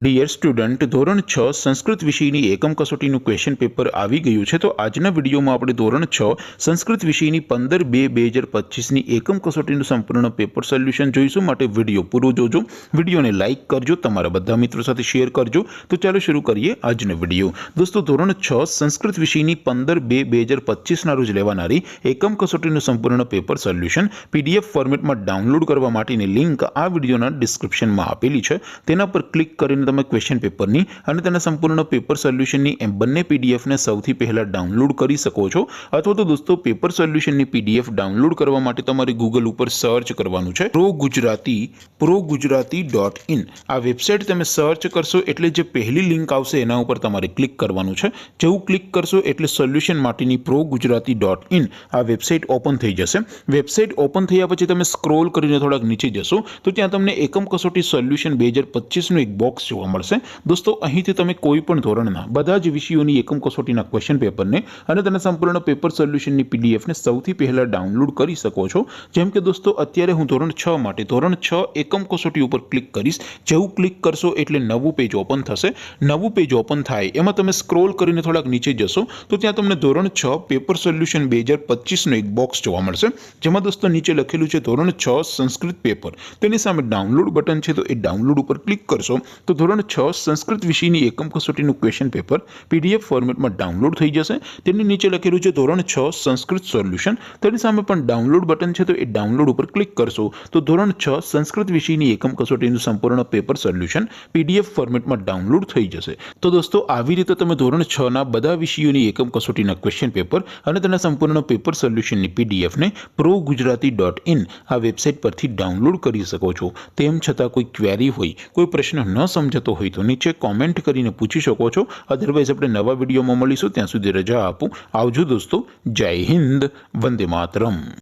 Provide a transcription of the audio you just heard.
Dear student, ધોરણ 6 સંસ્કૃત વિષયની એકમ કસોટીનું ક્વેશ્ચન પેપર આવી ગયું છે। તો આજના વિડીયોમાં આપણે ધોરણ 6 સંસ્કૃત વિષયની 15/2/2025ની એકમ કસોટીનું સંપૂર્ણ પેપર સોલ્યુશન જોઈશું। માટે વિડીયો પૂરો જોજો, વિડીયોને લાઇક કરજો, તમારા બધા મિત્રો સાથે શેર કરજો। તો ચાલો શરૂ કરીએ આજનો વિડીયો। દોસ્તો, ધોરણ 6 સંસ્કૃત વિષયની 15/2/2025ના રોજ લેવાનારી એકમ કસોટીનું સંપૂર્ણ પેપર સોલ્યુશન પીડીએફ ફોર્મેટમાં ડાઉનલોડ કરવા માટેની લિંક આ વિડીયોના ડિસ્ક્રિપ્શનમાં આપેલી છે। તેના પર ક્લિક કરીને તમે ક્વેશ્ચન પેપરની અને તેના સંપૂર્ણ પેપર સોલ્યુશનની એમ બંને પીડીએફને સૌથી પહેલા ડાઉનલોડ કરી શકો છો। અથવા તો દોસ્તો, પેપર સોલ્યુશનની પીડીએફ ડાઉનલોડ કરવા માટે તમારે ગૂગલ ઉપર સર્ચ કરવાનું છે progujarati.in। આ વેબસાઇટ તમે સર્ચ કરશો એટલે જે પહેલી લિંક આવશે એના ઉપર તમારે ક્લિક કરવાનું છે। જેવું ક્લિક કરશો એટલે સોલ્યુશન માટેની progujarati.in આ વેબસાઇટ ઓપન થઈ જશે। વેબસાઇટ ઓપન થયા પછી તમે સ્ક્રોલ કરીને થોડાક નીચે જશો તો ત્યાં તમને એકમ કસોટી સોલ્યુશન 2025નું એક બોક્સ જોવા મળશે। દોસ્તો, અહીંથી તમે કોઈ પણ ધોરણના બધા જ વિષયોની એકમ કસોટીના ક્વેશ્ચન પેપરને અને તેના સંપૂર્ણ પેપર સોલ્યુશનની પીડીએફને સૌથી પહેલા ડાઉનલોડ કરી શકો છો। જેમ કે દોસ્તો, અત્યારે હું ધોરણ 6 માટે ધોરણ 6 એકમ કસોટી ઉપર ક્લિક કરીશ। જેવું ક્લિક કરશો એટલે નવું પેજ ઓપન થશે। નવું પેજ ઓપન થાય એમાં તમે સ્ક્રોલ કરીને થોડાક નીચે જશો તો ત્યાં તમને ધોરણ 6 પેપર સોલ્યુશન 2025નું એક બોક્સ જોવા મળશે। જેમાં દોસ્તો નીચે લખેલું છે ધોરણ 6 સંસ્કૃત પેપર। તેની સામે ડાઉનલોડ બટન છે, તો એ ડાઉનલોડ ઉપર ક્લિક કરશો તો ધોરણ 6 સંસ્કૃત વિષયની એકમ કસોટીનું ક્વેશ્ચન પેપર પીડીએફ ફોર્મેટમાં ડાઉનલોડ થઈ જશે। તેની નીચે લખેલું છે ધોરણ 6 સંસ્કૃત સોલ્યુશન। તેની સામે પણ ડાઉનલોડ બટન છે, તો એ ડાઉનલોડ ઉપર ક્લિક કરશો તો ધોરણ 6 સંસ્કૃત વિષયની એકમ કસોટીનું સંપૂર્ણ પેપર સોલ્યુશન પીડીએફ ફોર્મેટમાં ડાઉનલોડ થઈ જશે। તો દોસ્તો, આવી રીતે તમે ધોરણ 6ના બધા વિષયોની એકમ કસોટીના ક્વેશ્ચન પેપર અને તેના સંપૂર્ણ પેપર સોલ્યુશનની પીડીએફને progujarati.in આ વેબસાઇટ પરથી ડાઉનલોડ કરી શકો છો। તેમ છતાં કોઈ ક્વેરી હોય, કોઈ પ્રશ્ન ન સમજતો હોય તો નીચે કોમેન્ટ કરીને પૂછી શકો છો। અધરવાઇઝ આપણે નવા વિડીયોમાં મળીશું, ત્યાં સુધી રજા આપું। આવજો દોસ્તો, જય હિન્દ, વંદે માતરમ।